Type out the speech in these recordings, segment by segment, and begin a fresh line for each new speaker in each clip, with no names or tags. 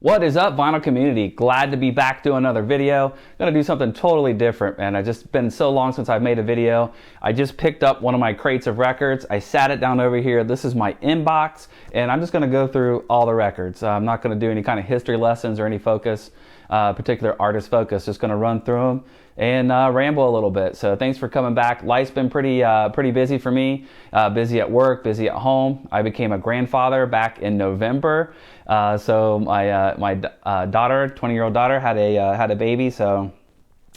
What is up, vinyl community? Glad to be back doing another video. Gonna do something totally different, man. It's just been so long since I've made a video. I just picked up one of my crates of records. I sat it down over here. This is my inbox, and I'm just gonna go through all the records. I'm not gonna do any kind of history lessons or any focus, particular artist focus. Just gonna run through them and ramble a little bit. So thanks for coming back. Life's been pretty busy for me. Busy at work, busy at home. I became a grandfather back in November. So my daughter, 20-year-old daughter, had a baby. So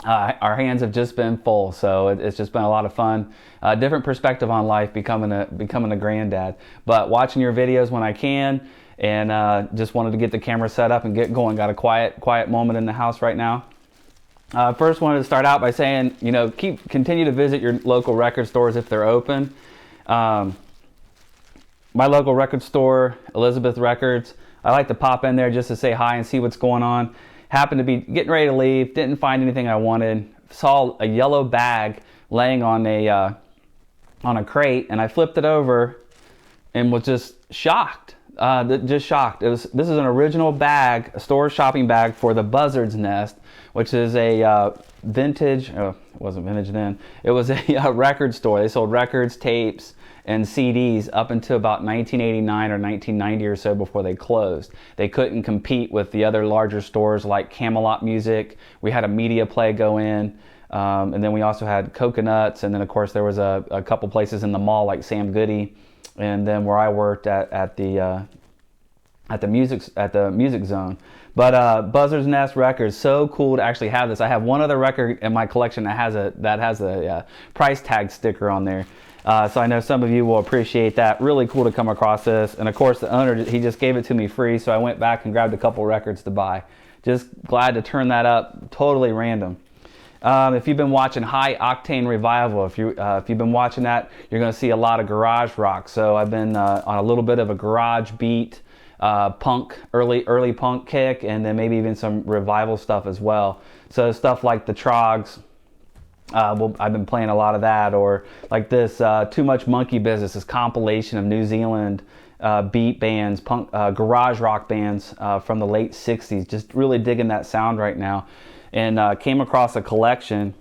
our hands have just been full. So it's just been a lot of fun. Different perspective on life, becoming a granddad. But watching your videos when I can, and just wanted to get the camera set up and get going. Got a quiet moment in the house right now. First, wanted to start out by saying, continue to visit your local record stores if they're open. My local record store, Elizabeth Records, I like to pop in there just to say hi and see what's going on. Happened to be getting ready to leave, didn't find anything I wanted. Saw a yellow bag laying on a crate, and I flipped it over and was just shocked. Just shocked. This is an original bag, a store shopping bag for the Buzzard's Nest, which is a vintage, it wasn't vintage then, it was a record store. They sold records, tapes, and CDs up until about 1989 or 1990 or so before they closed. They couldn't compete with the other larger stores like Camelot Music. We had a Media Play go in, and then we also had Coconuts, and then of course there was a couple places in the mall like Sam Goody, and then where I worked at the music zone. But Buzzard's Nest Records, so cool to actually have this. I have one other record in my collection that has a price tag sticker on there. So I know some of you will appreciate that. Really cool to come across this. And of course the owner, he just gave it to me free, so I went back and grabbed a couple records to buy. Just glad to turn that up, totally random. If you've been watching HiOctane Revival, if you've been watching that, you're going to see a lot of garage rock. So I've been on a little bit of a garage beat, punk, early punk kick, and then maybe even some revival stuff as well. So stuff like the Trogs, I've been playing a lot of that, or like this Too Much Monkey Business, this compilation of New Zealand beat bands, punk, garage rock bands from the late 60s. Just really digging that sound right now. And came across a collection.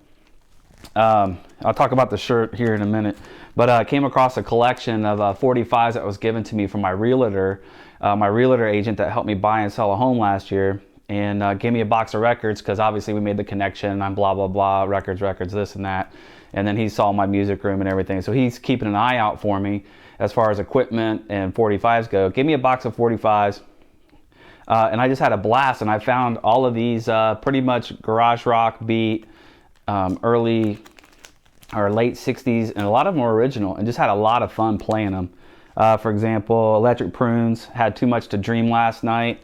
I'll talk about the shirt here in a minute, but came across a collection of 45s that was given to me from my realtor agent that helped me buy and sell a home last year, and gave me a box of records because obviously we made the connection. I'm blah blah blah, records, this and that, and then he saw my music room and everything, so he's keeping an eye out for me as far as equipment and 45s go. Gave me a box of 45s. And I just had a blast, and I found all of these pretty much garage rock beat, early or late 60s, and a lot of them were original, and just had a lot of fun playing them. For example, Electric Prunes had Too Much to Dream Last Night.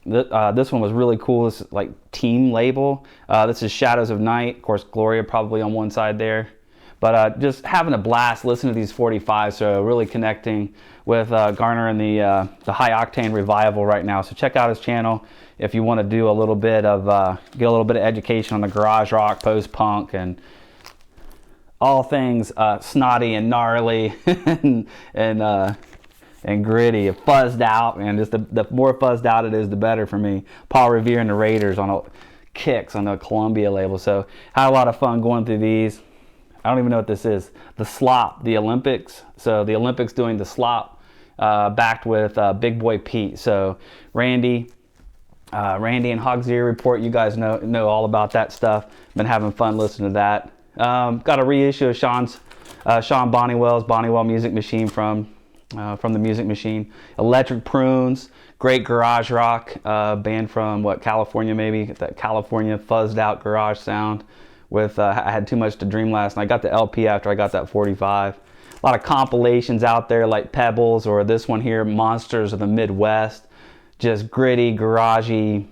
This one was really cool. This is like Team label. This is Shadows of Night. Of course, Gloria probably on one side there. But just having a blast listening to these 45s, so really connecting with Garner and the HiOctane Revival right now. So check out his channel if you want to do a little bit of get a little bit of education on the garage rock, post-punk, and all things snotty and gnarly and gritty, fuzzed out. And just the more fuzzed out it is, the better for me. Paul Revere and the Raiders on Kicks on the Columbia label. So had a lot of fun going through these. I don't even know what this is. The Slop, the Olympics. So the Olympics doing the Slop, backed with Big Boy Pete. So Randy and Hogs Ear Report, you guys know all about that stuff. Been having fun listening to that. Got a reissue of Sean Bonniwell's Bonniwell Music Machine from the Music Machine. Electric Prunes, great garage rock band from California, maybe that California fuzzed out garage sound. With I had Too Much to Dream Last Night. I got the LP after I got that 45. A lot of compilations out there like Pebbles, or this one here, Monsters of the Midwest. Just gritty, garagey,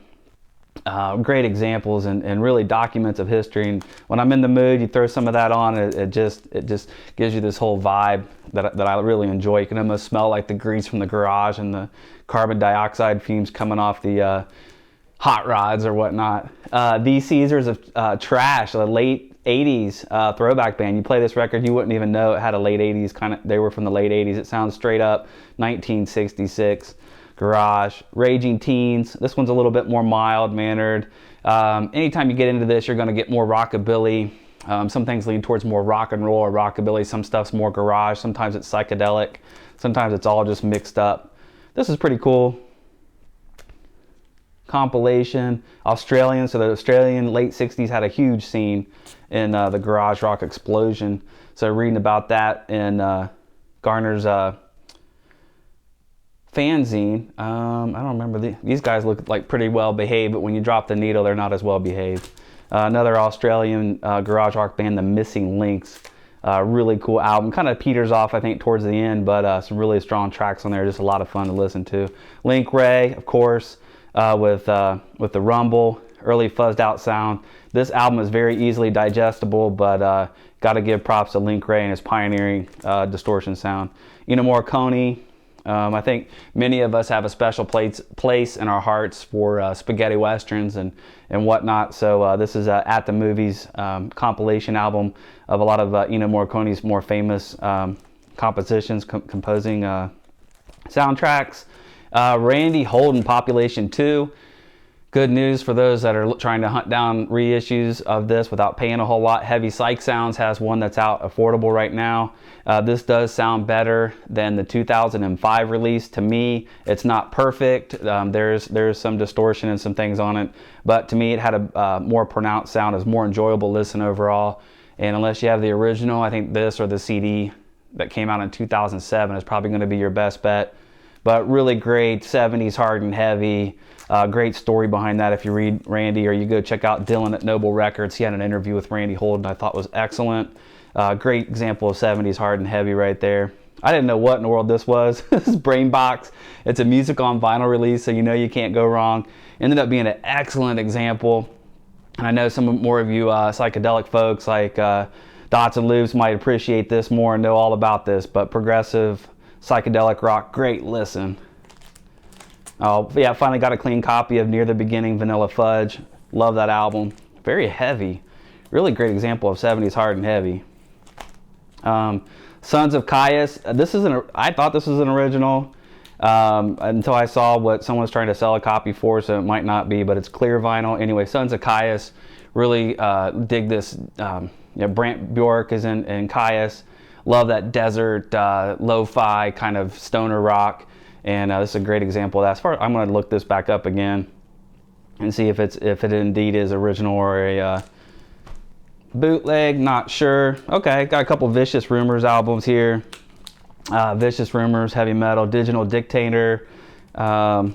great examples and really documents of history. And when I'm in the mood, you throw some of that on, it just gives you this whole vibe that I really enjoy. You can almost smell like the grease from the garage and the carbon dioxide fumes coming off the hot rods or whatnot. These Caesars of Thrash, the late 80s throwback band. You play this record, you wouldn't even know it had a late 80s they were from the late 80s. It sounds straight up 1966 garage. Raging Teens, this one's a little bit more mild-mannered. Anytime you get into this, you're going to get more rockabilly. Some things lean towards more rock and roll or rockabilly. Some stuff's more garage. Sometimes it's psychedelic. Sometimes it's all just mixed up. This is pretty cool. Compilation, Australian. So the Australian late 60s had a huge scene in the garage rock explosion. So reading about that in Garner's fanzine. I don't remember. These guys look like pretty well behaved, but when you drop the needle, they're not as well behaved. Another Australian garage rock band, The Missing Links. Really cool album. Kind of peters off, I think, towards the end, but some really strong tracks on there. Just a lot of fun to listen to. Link Ray, of course, with the rumble, early fuzzed out sound. This album is very easily digestible, but got to give props to Link Ray and his pioneering distortion sound. Morricone. I think many of us have a special place in our hearts for spaghetti westerns and whatnot. So this is At the Movies compilation album of a lot of Morricone's more famous compositions, composing soundtracks. Randy Holden, Population 2. Good news for those that are trying to hunt down reissues of this without paying a whole lot. Heavy Psych Sounds has one that's out affordable right now. This does sound better than the 2005 release. To me, it's not perfect. There's some distortion and some things on it, but to me it had a more pronounced sound. It's more enjoyable listen overall. And unless you have the original, I think this or the CD that came out in 2007 is probably going to be your best bet. But really great 70s hard and heavy. Great story behind that if you read Randy, or you go check out Dylan at Noble Records. He had an interview with Randy Holden I thought was excellent. Great example of 70s hard and heavy right there. I didn't know what in the world this was. This is Brainbox. It's a music on vinyl release, so you know you can't go wrong. Ended up being an excellent example. And I know some more of you psychedelic folks like Dots and Loops might appreciate this more and know all about this, but progressive psychedelic rock, great listen. Oh yeah, I finally got a clean copy of Near the Beginning, Vanilla Fudge. Love that album. Very heavy. Really great example of 70s hard and heavy. Sons of Caius. I thought this was an original until I saw what someone's trying to sell a copy for, so it might not be, but it's clear vinyl. Anyway, Sons of Caius. Really dig this. Brant Bjork is in Caius. Love that desert lo-fi kind of stoner rock. And this is a great example of that. I'm going to look this back up again and see if it indeed is original or a bootleg. Not sure. Okay, got a couple Vicious Rumors albums here. Vicious Rumors, heavy metal, Digital Dictator. I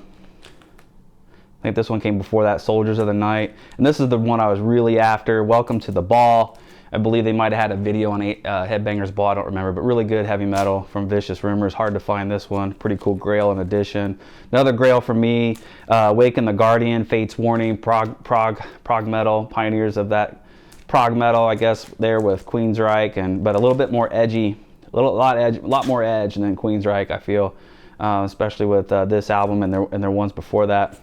think this one came before that, Soldiers of the Night. And this is the one I was really after, Welcome to the Ball. I believe they might have had a video on Headbangers Ball, I don't remember, but really good heavy metal from Vicious Rumors. Hard to find this one. Pretty cool Grail in addition. Another Grail for me, Awaken the Guardian, Fate's Warning, prog metal, pioneers of that prog metal, I guess, there with Queensryche, but a little bit more edgy, a lot more edge than Queensryche, I feel, especially with this album and their ones before that.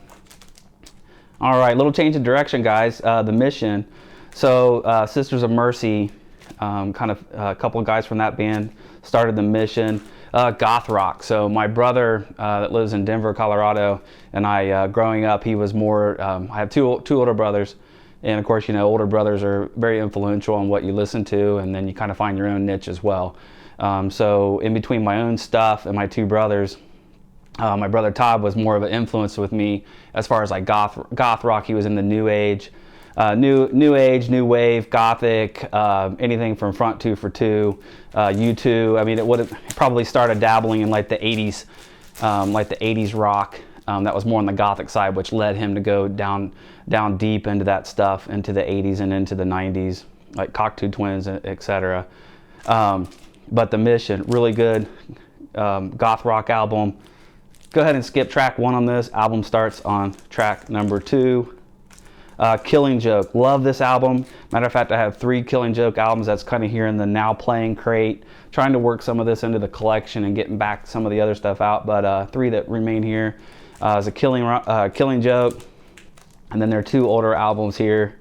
All right, little change of direction, guys. The Mission. So Sisters of Mercy, a couple of guys from that band started the Mission. Goth rock. So my brother that lives in Denver, Colorado, and I, growing up, he was more. I have two older brothers, and of course, older brothers are very influential on what you listen to, and then you kind of find your own niche as well. So in between my own stuff and my two brothers, my brother Todd was more of an influence with me as far as like goth rock. He was in the new age. New age, new wave, gothic, anything from Front 2 for 2, U2. I mean, it would have probably started dabbling in like the 80s rock. That was more on the gothic side, which led him to go down deep into that stuff, into the 80s and into the 90s, like Cocteau Twins, etc. But The Mission, really good goth rock album. Go ahead and skip track 1 on this. Album starts on track number 2. Killing Joke, love this album. Matter of fact, I have 3 Killing Joke albums that's kind of here in the now playing crate. Trying to work some of this into the collection and getting back some of the other stuff out, but 3 that remain here is a Killing Joke, and then there are 2 older albums here.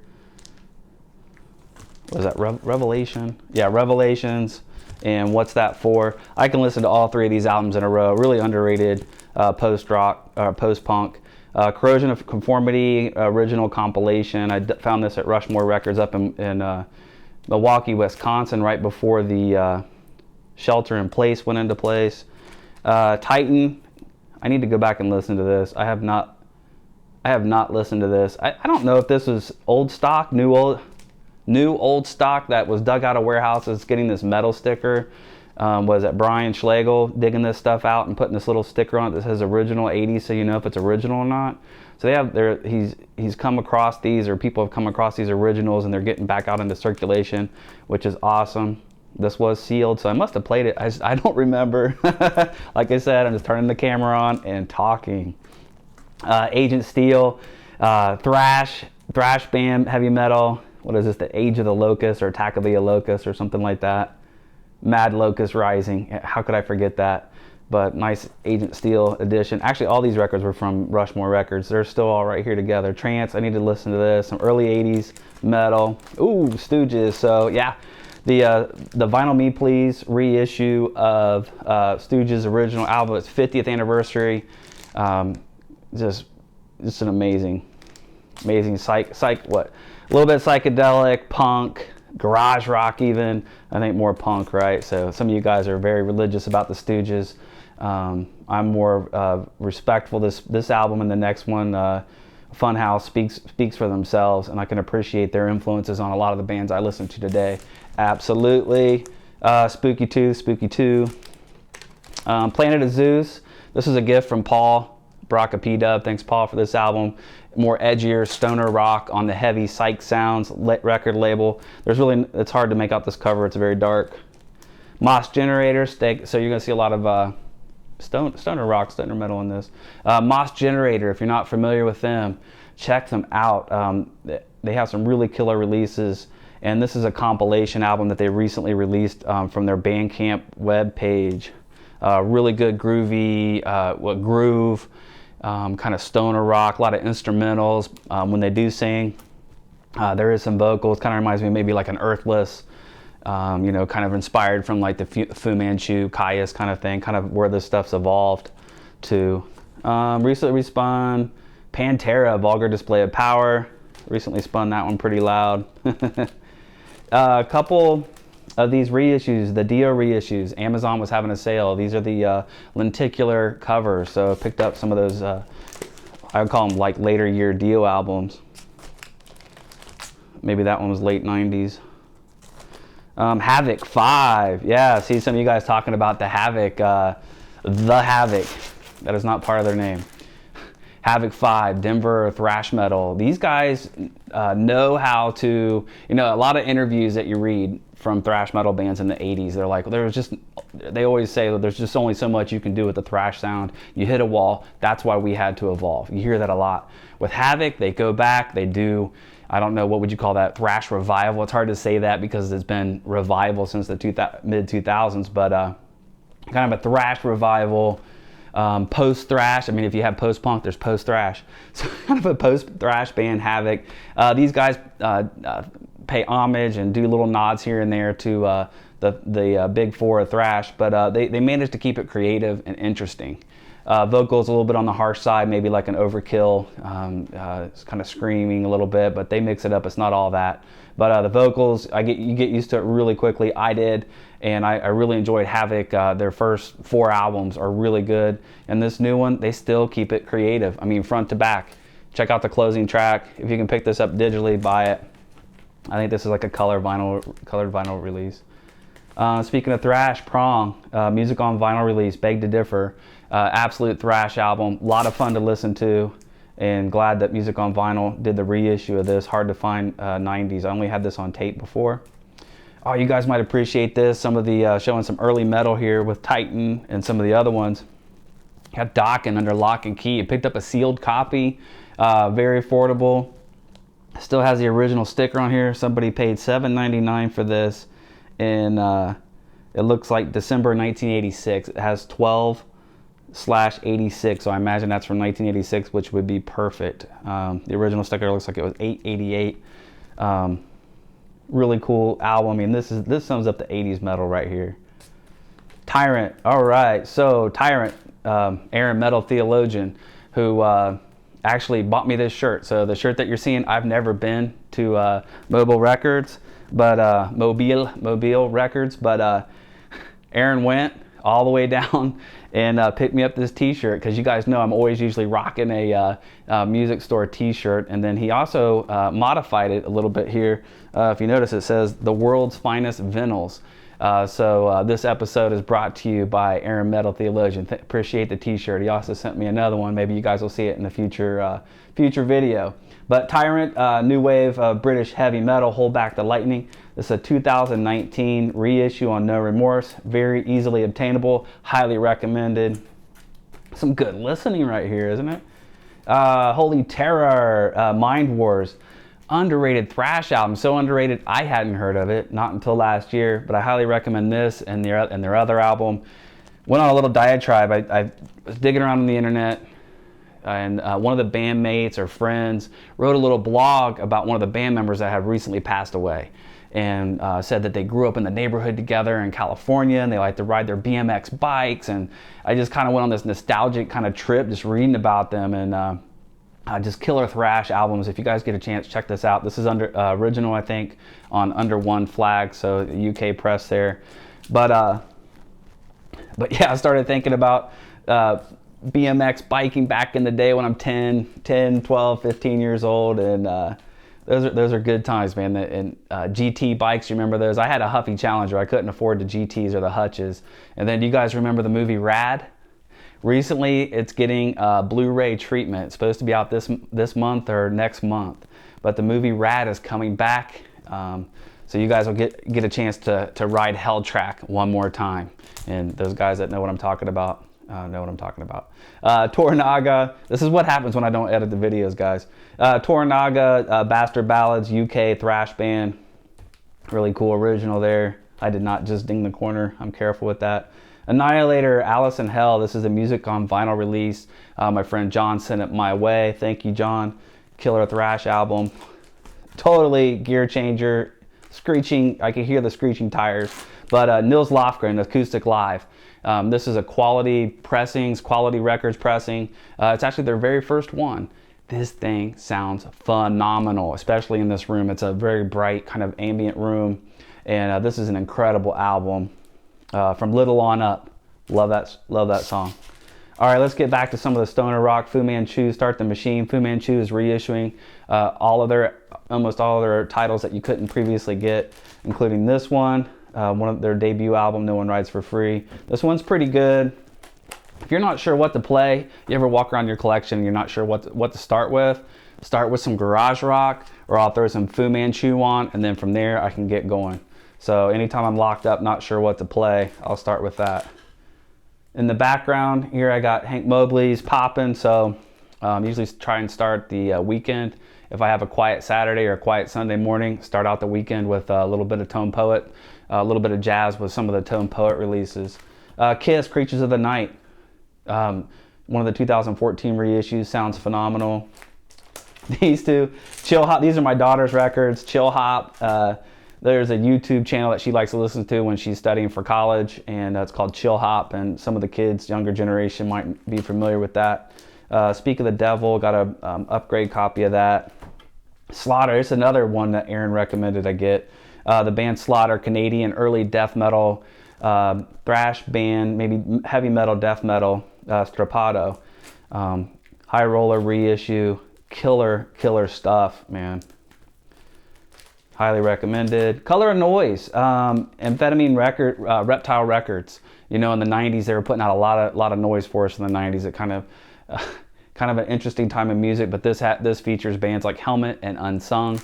Was that Revelation? Yeah, Revelations. and What's That For. I can listen to all three of these albums in a row. Really underrated post-rock, post-punk. Corrosion of Conformity original compilation. I found this at Rushmore Records up in Milwaukee, Wisconsin, right before the Shelter in Place went into place. Titan. I need to go back and listen to this. I have not listened to this. I don't know if this was old stock, new old stock that was dug out of warehouses, getting this metal sticker. Was it Brian Schlegel digging this stuff out and putting this little sticker on it that says original 80s, so you know if it's original or not. So he's come across these, or people have come across these originals, and they're getting back out into circulation, which is awesome. This was sealed, so I must have played it. I don't remember. Like I said, I'm just turning the camera on and talking. Agent Steel, Thrash band, heavy metal. What is this? The Age of the Locust or Attack of the Locust or something like that. Mad Locust Rising. How could I forget that? But nice Agent Steel edition. Actually, all these records were from Rushmore Records. They're still all right here together. Trance, I need to listen to this. Some early 80s metal. Ooh, Stooges. So yeah, the Vinyl Me Please reissue of Stooges' original album. It's 50th anniversary. Just an amazing psych. What? A little bit psychedelic, punk, garage rock even. I think more punk, right? So some of you guys are very religious about the Stooges. I'm more respectful. This album and the next one, Funhouse, speaks for themselves, and I can appreciate their influences on a lot of the bands I listen to today. Absolutely. Spooky Tooth. Planet of Zeus. This is a gift from Paul Brocka P-Dub. Thanks, Paul, for this album. More edgier stoner rock on the heavy psych sounds record label. It's hard to make out this cover. It's very dark. Moss Generator. So you're gonna see a lot of stoner rock, stoner metal in this. Moss Generator. If you're not familiar with them, check them out. They have some really killer releases, and this is a compilation album that they recently released from their Bandcamp webpage. Really good groovy, groove. Kind of stoner rock, a lot of instrumentals. When they do sing, there is some vocals. Kind of reminds me maybe like an Earthless, kind of inspired from like the Fu Manchu, Caius kind of thing, kind of where this stuff's evolved to. Recently spun Pantera, Vulgar Display of Power. Recently spun that one pretty loud. A couple of these reissues, the Dio reissues, Amazon was having a sale. These are the lenticular covers, so I picked up some of those, I would call them like later year Dio albums. Maybe that one was late 90s. Havoc 5, yeah, see some of you guys talking about the Havoc, that is not part of their name. Havoc 5, Denver thrash metal. These guys know how to, a lot of interviews that you read from thrash metal bands in the 80s, they're like, they always say that there's just only so much you can do with the thrash sound. You hit a wall, that's why we had to evolve. You hear that a lot. With Havoc, they go back, they do, I don't know, what would you call that, thrash revival? It's hard to say that because it's been revival since the mid-2000s, but kind of a thrash revival, post-thrash. I mean, if you have post-punk, there's post-thrash. So kind of a post-thrash band, Havoc. These guys pay homage and do little nods here and there to the big four of thrash, but they managed to keep it creative and interesting. Vocals a little bit on the harsh side, maybe like an Overkill. It's kind of screaming a little bit, but they mix it up. It's not all that. But the vocals, you get used to it really quickly. I did, and I really enjoyed Havoc. Their first 4 albums are really good, and this new one, they still keep it creative. I mean, front to back. Check out the closing track. If you can pick this up digitally, buy it. I think this is like a colored vinyl release. Speaking of thrash, Prong, music on vinyl release, Beg to Differ. Absolute thrash album, a lot of fun to listen to, and glad that Music on Vinyl did the reissue of this. Hard to find 90s. I only had this on tape before. Oh, you guys might appreciate this. Some of the showing some early metal here with Titan and some of the other ones. Got Dokken under lock and key. I picked up a sealed copy, very affordable. Still has the original sticker on here. Somebody paid $7.99 for this, and it looks like December 1986. It has 12/86, so I imagine that's from 1986, which would be perfect. The original sticker looks like it was $8.88. Really cool album. I mean, this sums up the 80s metal right here. Tyrant. All right, so Tyrant, Aaron Metal Theologian, who actually bought me this shirt. So the shirt that you're seeing, I've never been to Mobile Records, but Mobile Records, but Aaron went all the way down and picked me up this t-shirt, because you guys know I'm always usually rocking a music store t-shirt. And then he also modified it a little bit here. If you notice, it says the world's finest vinyls. So this episode is brought to you by Aaron Metal Theologian. Appreciate the t-shirt. He also sent me another one. Maybe you guys will see it in the future video. But Tyrant, new wave British heavy metal, Hold Back the Lightning. This is a 2019 reissue on No Remorse. Very easily obtainable. Highly recommended. Some good listening right here, isn't it? Holy Terror, Mind Wars. Underrated thrash album. So underrated, I hadn't heard of it, not until last year, but I highly recommend this and their other album. Went on a little diatribe. I was digging around on the internet, and one of the bandmates or friends wrote a little blog about one of the band members that had recently passed away, and said that they grew up in the neighborhood together in California, and they like to ride their BMX bikes. And I just kind of went on this nostalgic kind of trip just reading about them, and just killer thrash albums. If you guys get a chance, check this out. This is original, I think, on Under One Flag, so UK press there. But yeah, I started thinking about BMX biking back in the day when I'm 10, 12, 15 years old, and those are good times, man. And GT bikes, you remember those? I had a Huffy Challenger. I couldn't afford the GTs or the Hutches. And then, do you guys remember the movie Rad? Recently, it's getting Blu-ray treatment. It's supposed to be out this month or next month, but the movie Rad is coming back, so you guys will get a chance to ride Hell Track one more time. And those guys that know what I'm talking about know what I'm talking about. Tornaga. This is what happens when I don't edit the videos, guys. Tornaga, Bastard Ballads, UK thrash band. Really cool original there. I did not just ding the corner. I'm careful with that. Annihilator, Alice in Hell. This is a music on vinyl release. My friend John sent it my way. Thank you, John. Killer thrash album. Totally gear changer. Screeching. I can hear the screeching tires. But Nils Lofgren, Acoustic Live. This is a quality pressings, Quality Records pressing. It's actually their very first one. This thing sounds phenomenal, especially in this room. It's a very bright kind of ambient room. And this is an incredible album. From Little on Up. Love that song. All right, let's get back to some of the stoner rock. Fu Manchu, Start the Machine. Fu Manchu is reissuing almost all of their titles that you couldn't previously get, including this one of their debut album, No One Rides for Free. This one's pretty good. If you're not sure what to play, you ever walk around your collection and you're not sure what to start with some garage rock, or I'll throw some Fu Manchu on, and then from there I can get going. So anytime I'm locked up, not sure what to play, I'll start with that. In the background here, I got Hank Mobley's popping. So usually try and start the weekend. If I have a quiet Saturday or a quiet Sunday morning, start out the weekend with a little bit of Tone Poet, a little bit of jazz with some of the Tone Poet releases. Kiss, Creatures of the Night. One of the 2014 reissues, sounds phenomenal. These two, Chill Hop, these are my daughter's records. Chill Hop. There's a YouTube channel that she likes to listen to when she's studying for college, and it's called Chill Hop, and some of the kids, younger generation, might be familiar with that. Speak of the Devil, got a upgrade copy of that. Slaughter, it's another one that Aaron recommended I get. The band Slaughter, Canadian early death metal, thrash band, maybe heavy metal, death metal, Strapato. High Roller reissue, killer stuff, man. Highly recommended. Color and Noise, Amphetamine record, Reptile Records. You know, in the 90s, they were putting out a lot of noise for us in the 90s. It kind of an interesting time in music, but this features bands like Helmet and Unsung,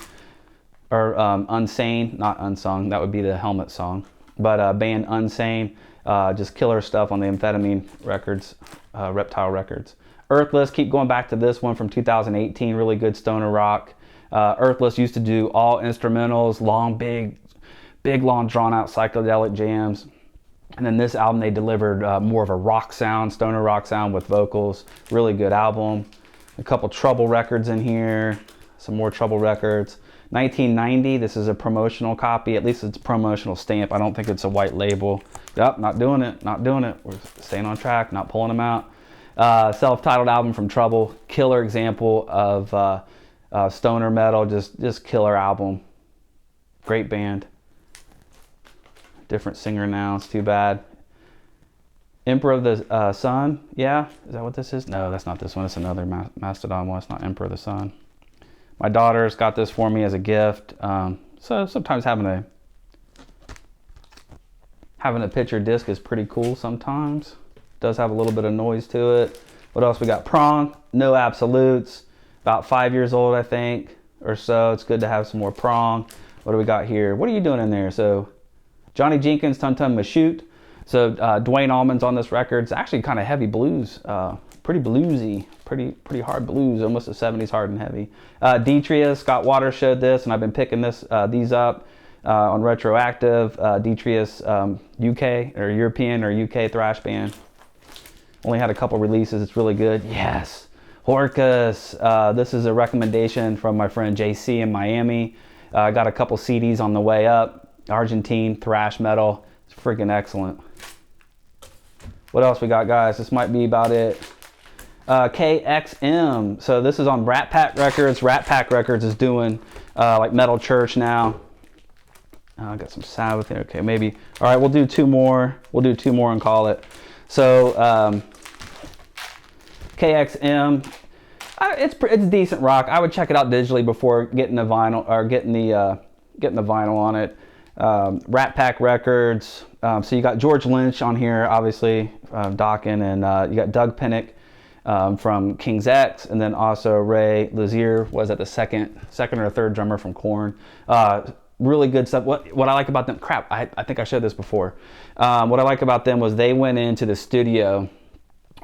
or Unsane, not Unsung, that would be the Helmet song. But band Unsane, just killer stuff on the Amphetamine Records, Reptile Records. Earthless, keep going back to this one from 2018, really good stoner rock. Earthless used to do all instrumentals, long, big, long, drawn-out psychedelic jams. And then this album, they delivered more of a rock sound, stoner rock sound with vocals. Really good album. A couple Trouble records in here, some more Trouble records. 1990. This is a promotional copy. At least it's a promotional stamp. I don't think it's a white label. Yep, not doing it. Not doing it. We're staying on track. Not pulling them out. Self-titled album from Trouble. Killer example of stoner metal. Just killer album. Great band. Different singer now. It's too bad. Emperor of the Sun. Yeah, is that what this is? No, that's not this one. It's another Mastodon one. It's not Emperor of the Sun. My daughter's got this for me as a gift. So sometimes having a picture disc is pretty cool sometimes. Does have a little bit of noise to it. What else we got? Prong, No Absolutes. About 5 years old, I think, or so. It's good to have some more prong. What do we got here? What are you doing in there? So Johnny Jenkins, Tun Tun Mashoot. So Dwayne Allman's on this record. It's actually kind of heavy blues. Pretty bluesy, pretty hard blues, almost a 70s hard and heavy. Detrius, Scott Waters showed this, and I've been picking these up on Retroactive. Detrius, UK or European or UK thrash band. Only had a couple releases. It's really good. Yes, Horcus. This is a recommendation from my friend JC in Miami. I got a couple CDs on the way up. Argentine thrash metal. It's freaking excellent. What else we got, guys? This might be about it. KXM. So this is on Rat Pack Records. Rat Pack Records is doing like Metal Church now. I got some Sabbath here. Okay, maybe. All right, we'll do two more. We'll do two more and call it. So KXM. It's decent rock. I would check it out digitally before getting the vinyl or getting the vinyl on it. Rat Pack Records. So you got George Lynch on here, obviously, Dokken, and you got Doug Pinnick from King's X, and then also Ray Lazier was at the second or third drummer from Korn. Really good stuff. What I like about them, I think I showed this before. What I like about them was they went into the studio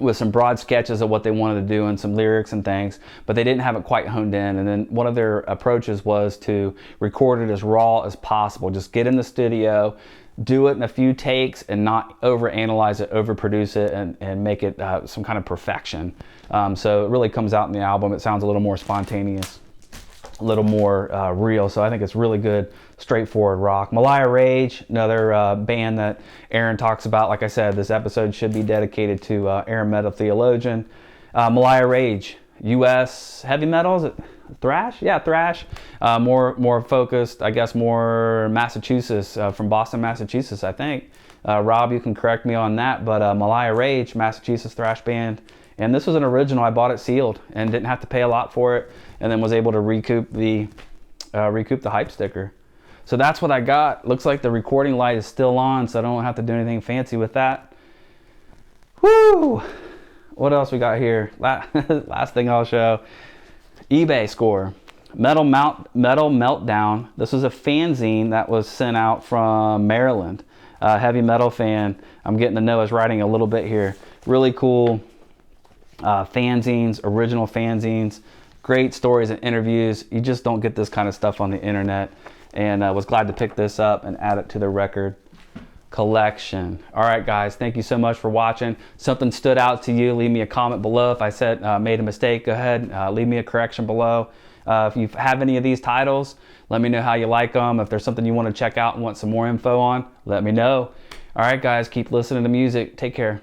with some broad sketches of what they wanted to do and some lyrics and things, but they didn't have it quite honed in. And then one of their approaches was to record it as raw as possible. Just get in the studio, do it in a few takes, and not overanalyze it, overproduce it, and make it some kind of perfection. So it really comes out in the album. It sounds a little more spontaneous, a little more real. So I think it's really good, straightforward rock. Malaya Rage, another band that Aaron talks about. Like I said, this episode should be dedicated to Aaron Metal Theologian. Malaya Rage, U.S. heavy metal, is it thrash? Yeah, thrash. More focused, I guess, more Massachusetts, from Boston, Massachusetts, I think. Rob, you can correct me on that, but Malaya Rage, Massachusetts thrash band. And this was an original. I bought it sealed and didn't have to pay a lot for it, and then was able to recoup the hype sticker. So that's what I got. Looks like the recording light is still on, so I don't have to do anything fancy with that. Woo! What else we got here? Last thing I'll show. eBay score. Metal Meltdown. This was a fanzine that was sent out from Maryland. Heavy metal fan. I'm getting to know his writing a little bit here. Really cool fanzines, original fanzines. Great stories and interviews. You just don't get this kind of stuff on the internet. And I was glad to pick this up and add it to the record collection. All right, guys, thank you so much for watching. Something stood out to you, leave me a comment below. If I said made a mistake, go ahead, leave me a correction below. If you have any of these titles, let me know how you like them. If there's something you want to check out and want some more info on, let me know. All right, guys, keep listening to music. Take care.